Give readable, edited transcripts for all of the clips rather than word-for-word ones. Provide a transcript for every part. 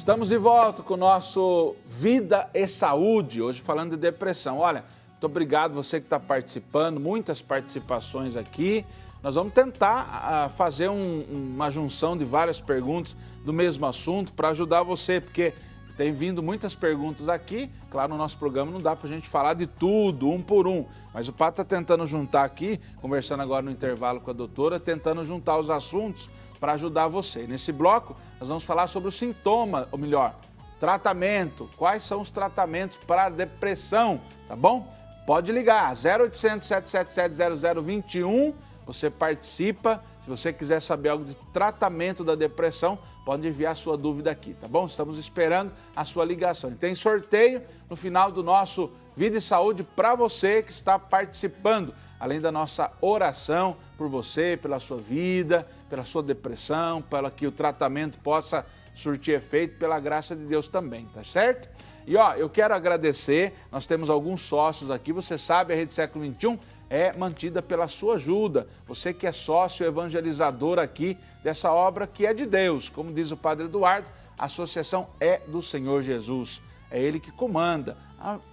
Estamos de volta com o nosso Vida e Saúde, hoje falando de depressão. Olha, muito obrigado você que está participando, muitas participações aqui. Nós vamos tentar fazer uma junção de várias perguntas do mesmo assunto para ajudar você, porque tem vindo muitas perguntas aqui. Claro, no nosso programa não dá para a gente falar de tudo, um por um, mas o Pato está tentando juntar aqui, conversando agora no intervalo com a doutora, tentando juntar os assuntos para ajudar você. Nesse bloco, nós vamos falar sobre o sintoma, ou melhor, tratamento. Quais são os tratamentos para a depressão, tá bom? Pode ligar, 0800 777 0021, você participa. Se você quiser saber algo de tratamento da depressão, pode enviar sua dúvida aqui, tá bom? Estamos esperando a sua ligação. E tem sorteio no final do nosso Vida e Saúde para você que está participando, além da nossa oração por você, pela sua vida, pela sua depressão, para que o tratamento possa surtir efeito pela graça de Deus também, tá certo? E ó, eu quero agradecer, nós temos alguns sócios aqui, você sabe, a Rede Século XXI é mantida pela sua ajuda. Você que é sócio evangelizador aqui dessa obra que é de Deus. Como diz o Padre Eduardo, a associação é do Senhor Jesus. É Ele que comanda,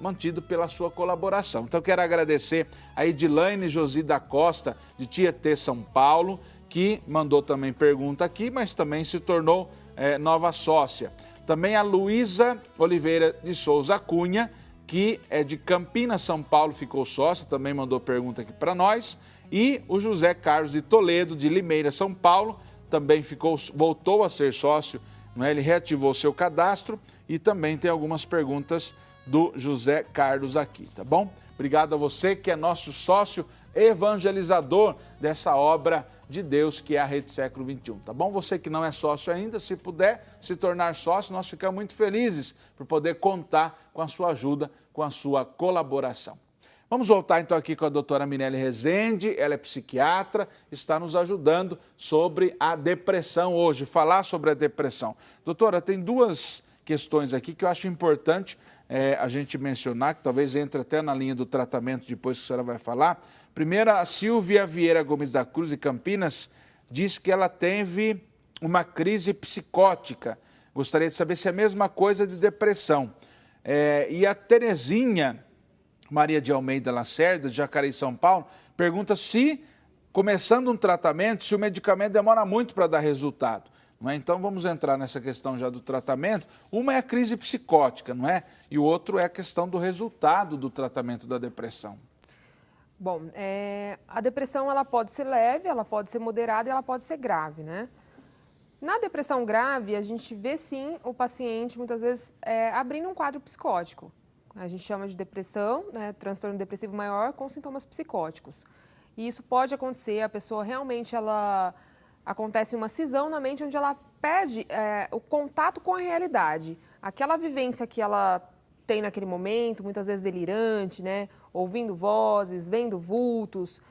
mantido pela sua colaboração. Então, eu quero agradecer a Edilaine Josi da Costa, de Tietê, São Paulo, que mandou também pergunta aqui, mas também se tornou nova sócia. Também a Luísa Oliveira de Souza Cunha, que é de Campinas, São Paulo, ficou sócia, também mandou pergunta aqui para nós. E o José Carlos de Toledo, de Limeira, São Paulo, também voltou a ser sócio, não é? Ele reativou seu cadastro e também tem algumas perguntas do José Carlos aqui, tá bom? Obrigado a você que é nosso sócio evangelizador dessa obra de Deus que é a Rede Século XXI, tá bom? Você que não é sócio ainda, se puder se tornar sócio, nós ficamos muito felizes por poder contar com a sua ajuda, com a sua colaboração. Vamos voltar então aqui com a doutora Minelly Rezende, ela é psiquiatra, está nos ajudando sobre a depressão hoje, falar sobre a depressão. Doutora, tem duas questões aqui que eu acho importante a gente mencionar, que talvez entre até na linha do tratamento depois que a senhora vai falar. Primeiro, a Silvia Vieira Gomes da Cruz, de Campinas, diz que ela teve uma crise psicótica. Gostaria de saber se é a mesma coisa de depressão. E a Terezinha Maria de Almeida Lacerda, de Jacareí, São Paulo, pergunta se, começando um tratamento, se o medicamento demora muito para dar resultado. Não é? Então, vamos entrar nessa questão já do tratamento. Uma é a crise psicótica, não é? E o outro é a questão do resultado do tratamento da depressão. Bom, a depressão ela pode ser leve, ela pode ser moderada e ela pode ser grave, né? Na depressão grave, a gente vê sim o paciente muitas vezes abrindo um quadro psicótico. A gente chama de depressão, né, transtorno depressivo maior com sintomas psicóticos. E isso pode acontecer, a pessoa realmente acontece uma cisão na mente onde ela perde o contato com a realidade. Aquela vivência que ela tem naquele momento, muitas vezes delirante, né? Ouvindo vozes, vendo vultos,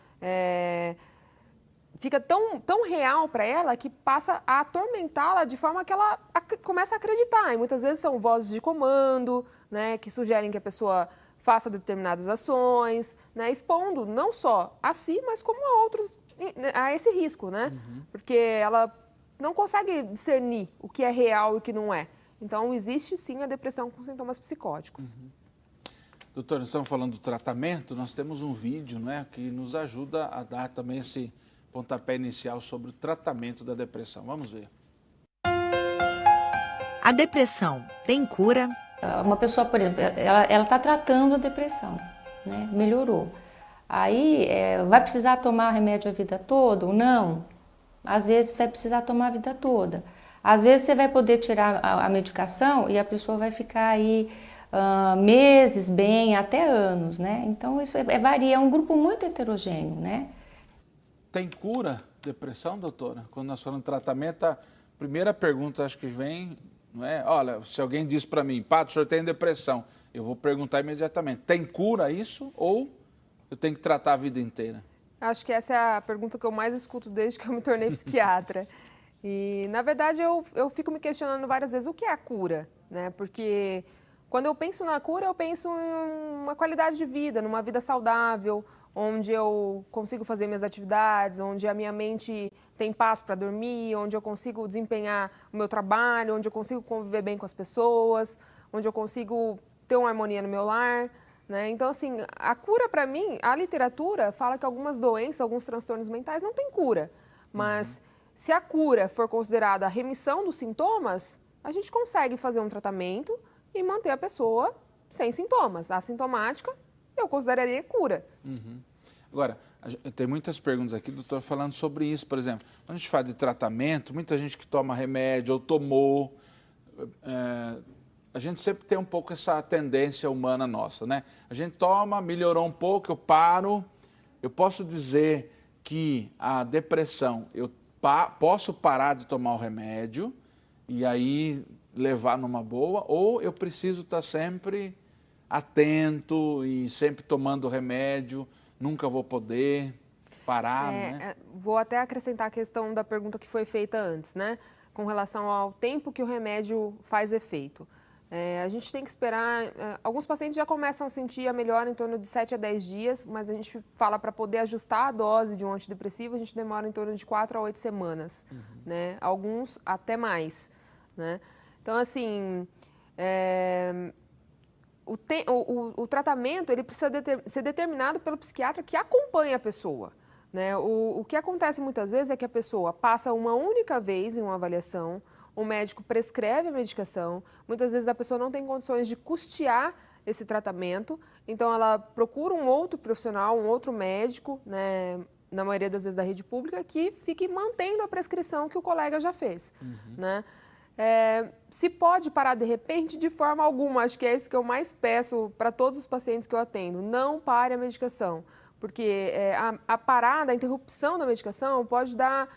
fica tão real para ela que passa a atormentá-la de forma que ela começa a acreditar. E muitas vezes são vozes de comando, né, que sugerem que a pessoa faça determinadas ações, né, expondo não só a si, mas como a outros, a esse risco, né? Porque ela não consegue discernir o que é real e o que não é. Então, existe sim a depressão com sintomas psicóticos. Doutora, nós estamos falando do tratamento, nós temos um vídeo, né, que nos ajuda a dar também esse pontapé inicial sobre o tratamento da depressão. Vamos ver. A depressão tem cura? Uma pessoa, por exemplo, ela está tratando a depressão, né? Melhorou. Aí, vai precisar tomar remédio a vida toda ou não? Às vezes vai precisar tomar a vida toda. Às vezes você vai poder tirar a medicação e a pessoa vai ficar aí meses, bem, até anos, né? Então, isso varia, é um grupo muito heterogêneo, né? Tem cura depressão, doutora? Quando nós falamos de tratamento, a primeira pergunta acho que vem, não é? Olha, se alguém diz para mim, Pato, o senhor tem depressão, eu vou perguntar imediatamente, tem cura isso ou eu tenho que tratar a vida inteira? Acho que essa é a pergunta que eu mais escuto desde que eu me tornei psiquiatra. E, na verdade, eu fico me questionando várias vezes o que é a cura, né? Porque quando eu penso na cura, eu penso em uma qualidade de vida, numa vida saudável, onde eu consigo fazer minhas atividades, onde a minha mente tem paz para dormir, onde eu consigo desempenhar o meu trabalho, onde eu consigo conviver bem com as pessoas, onde eu consigo ter uma harmonia no meu lar, né? Então, assim, a cura para mim, a literatura fala que algumas doenças, alguns transtornos mentais não têm cura, mas se a cura for considerada a remissão dos sintomas, a gente consegue fazer um tratamento e manter a pessoa sem sintomas. Assintomática, eu consideraria cura. Agora, tem muitas perguntas aqui, doutor, falando sobre isso. Por exemplo, quando a gente fala de tratamento, muita gente que toma remédio ou tomou, a gente sempre tem um pouco essa tendência humana nossa, né? A gente toma, melhorou um pouco, eu paro. Eu posso dizer que a depressão, eu posso parar de tomar o remédio e aí levar numa boa, ou eu preciso estar sempre atento e sempre tomando remédio, nunca vou poder parar, né? Vou até acrescentar a questão da pergunta que foi feita antes, né? Com relação ao tempo que o remédio faz efeito. A gente tem que esperar, alguns pacientes já começam a sentir a melhora em torno de 7 a 10 dias, mas a gente fala para poder ajustar a dose de um antidepressivo, a gente demora em torno de 4 a 8 semanas, né? Alguns até mais, né? Então, assim, o tratamento ele precisa ser determinado pelo psiquiatra que acompanha a pessoa, né? O que acontece muitas vezes é que a pessoa passa uma única vez em uma avaliação, o médico prescreve a medicação, muitas vezes a pessoa não tem condições de custear esse tratamento, então ela procura um outro profissional, um outro médico, né, na maioria das vezes da rede pública, que fique mantendo a prescrição que o colega já fez, né? Se pode parar de repente, de forma alguma, acho que é isso que eu mais peço para todos os pacientes que eu atendo, não pare a medicação, porque a parada, a interrupção da medicação pode dar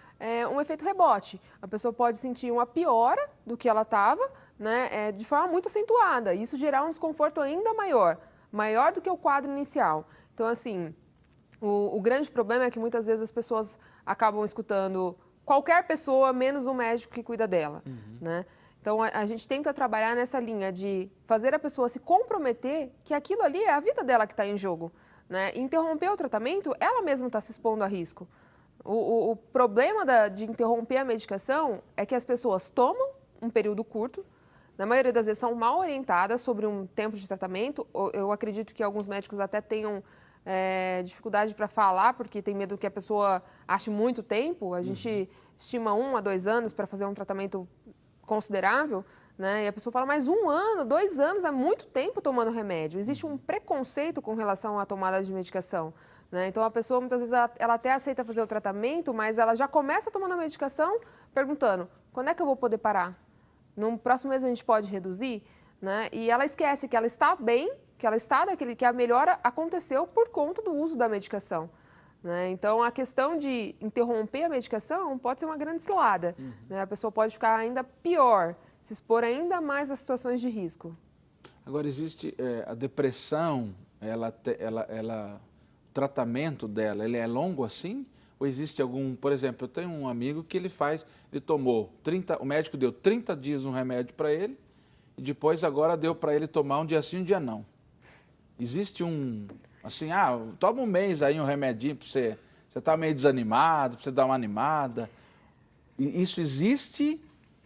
um efeito rebote. A pessoa pode sentir uma piora do que ela estava, né, de forma muito acentuada, e isso gerar um desconforto ainda maior do que o quadro inicial. Então, assim, o grande problema é que muitas vezes as pessoas acabam escutando qualquer pessoa, menos o médico que cuida dela, né? Então, a gente tenta trabalhar nessa linha de fazer a pessoa se comprometer que aquilo ali é a vida dela que está em jogo, né? Interromper o tratamento, ela mesma está se expondo a risco. O problema de interromper a medicação é que as pessoas tomam um período curto, na maioria das vezes são mal orientadas sobre um tempo de tratamento. Eu acredito que alguns médicos até tenham dificuldade para falar, porque tem medo que a pessoa ache muito tempo. A gente estima 1 a 2 anos para fazer um tratamento considerável, né? E a pessoa fala, mas 1 ano, 2 anos é muito tempo tomando remédio. Existe um preconceito com relação à tomada de medicação, né? Então, a pessoa, muitas vezes, ela até aceita fazer o tratamento, mas ela já começa tomando a medicação perguntando, quando é que eu vou poder parar? No próximo mês a gente pode reduzir? Né? E ela esquece que ela está bem, que a melhora aconteceu por conta do uso da medicação, né? Então, a questão de interromper a medicação pode ser uma grande cilada, né? A pessoa pode ficar ainda pior, se expor ainda mais a situações de risco. Agora, existe a depressão, o tratamento dela, ele é longo assim? Ou existe algum, por exemplo, eu tenho um amigo que ele tomou o médico deu 30 dias um remédio para ele, e depois agora deu para ele tomar um dia sim, um dia não. Existe assim, toma um mês aí um remedinho para você tá meio desanimado, para você dar uma animada. E isso existe?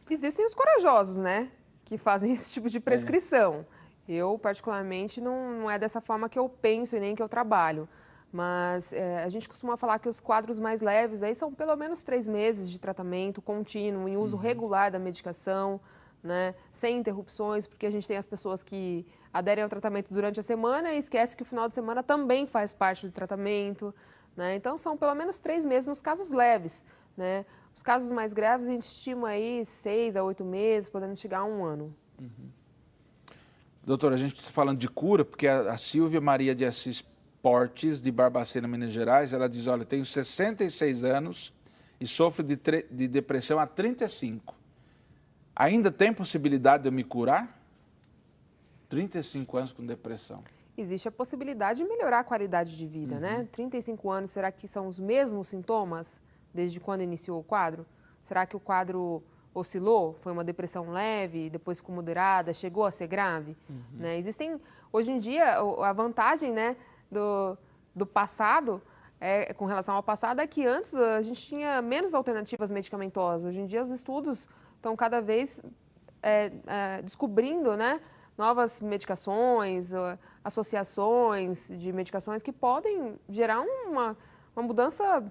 Existem os corajosos, né, que fazem esse tipo de prescrição. Eu, particularmente, não é dessa forma que eu penso e nem que eu trabalho. Mas a gente costuma falar que os quadros mais leves aí são pelo menos 3 meses de tratamento contínuo, em uso regular da medicação, né, sem interrupções, porque a gente tem as pessoas que aderem ao tratamento durante a semana e esquecem que o final de semana também faz parte do tratamento, né? Então, são pelo menos 3 meses nos casos leves, né? Os casos mais graves a gente estima aí 6 a 8 meses, podendo chegar a 1 ano. Doutora, a gente está falando de cura, porque a Silvia Maria de Assis Portes, de Barbacena, Minas Gerais, ela diz, olha, tenho 66 anos e sofro de depressão há 35. Ainda tem possibilidade de eu me curar? 35 anos com depressão. Existe a possibilidade de melhorar a qualidade de vida, né? 35 anos, será que são os mesmos sintomas desde quando iniciou o quadro? Será que o quadro oscilou? Foi uma depressão leve, depois ficou moderada, chegou a ser grave? Né? Hoje em dia, a vantagem, né, do passado, com relação ao passado, é que antes a gente tinha menos alternativas medicamentosas. Hoje em dia os estudos estão cada vez descobrindo, né, novas medicações, associações de medicações que podem gerar uma mudança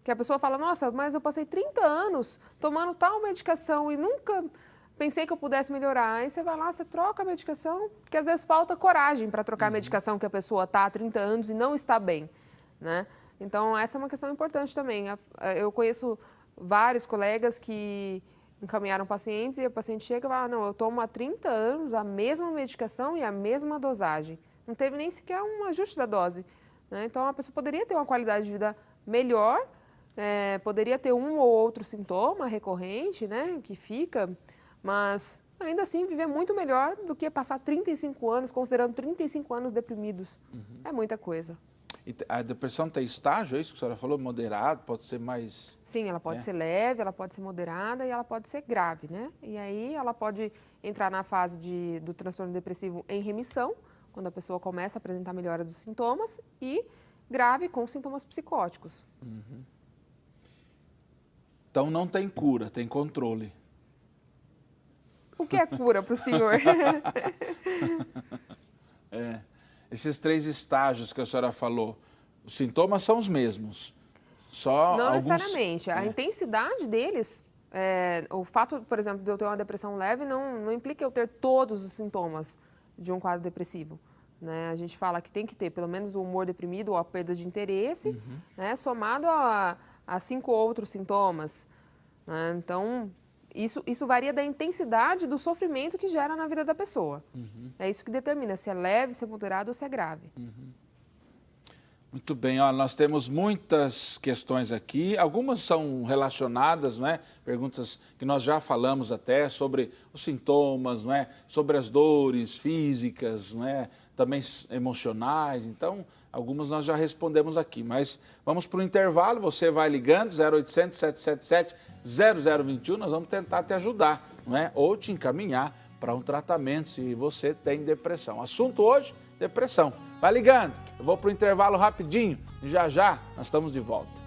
que a pessoa fala, nossa, mas eu passei 30 anos tomando tal medicação e nunca pensei que eu pudesse melhorar. Aí você vai lá, você troca a medicação, porque às vezes falta coragem para trocar a medicação que a pessoa está há 30 anos e não está bem, né? Então, essa é uma questão importante também. Eu conheço vários colegas que encaminharam pacientes e o paciente chega e fala, não, eu tomo há 30 anos a mesma medicação e a mesma dosagem. Não teve nem sequer um ajuste da dose, né? Então, a pessoa poderia ter uma qualidade de vida melhor, poderia ter um ou outro sintoma recorrente, né, que fica, mas ainda assim viver muito melhor do que passar 35 anos, considerando 35 anos deprimidos. É muita coisa. E a depressão tem estágio, é isso que a senhora falou? Moderado, pode ser mais... Sim, ela pode ser leve, ela pode ser moderada e ela pode ser grave, né? E aí ela pode entrar na fase do transtorno depressivo em remissão, quando a pessoa começa a apresentar melhora dos sintomas, e grave com sintomas psicóticos. Então não tem cura, tem controle. O que é cura para o senhor? Esses 3 estágios que a senhora falou, os sintomas são os mesmos? Só não alguns... necessariamente. A intensidade deles, o fato, por exemplo, de eu ter uma depressão leve não implica eu ter todos os sintomas de um quadro depressivo, né? A gente fala que tem que ter pelo menos o humor deprimido ou a perda de interesse, né, somado a 5 outros sintomas, né? Então, isso varia da intensidade do sofrimento que gera na vida da pessoa. É isso que determina se é leve, se é moderado ou se é grave. Muito bem, olha, nós temos muitas questões aqui, algumas são relacionadas, não é? Perguntas que nós já falamos até sobre os sintomas, não é? Sobre as dores físicas, não é? Também emocionais, então algumas nós já respondemos aqui, mas vamos para o intervalo, você vai ligando, 0800 777 0021, nós vamos tentar te ajudar, não é? Ou te encaminhar para um tratamento se você tem depressão. Assunto hoje, depressão. Vai ligando, eu vou para o intervalo rapidinho e já nós estamos de volta.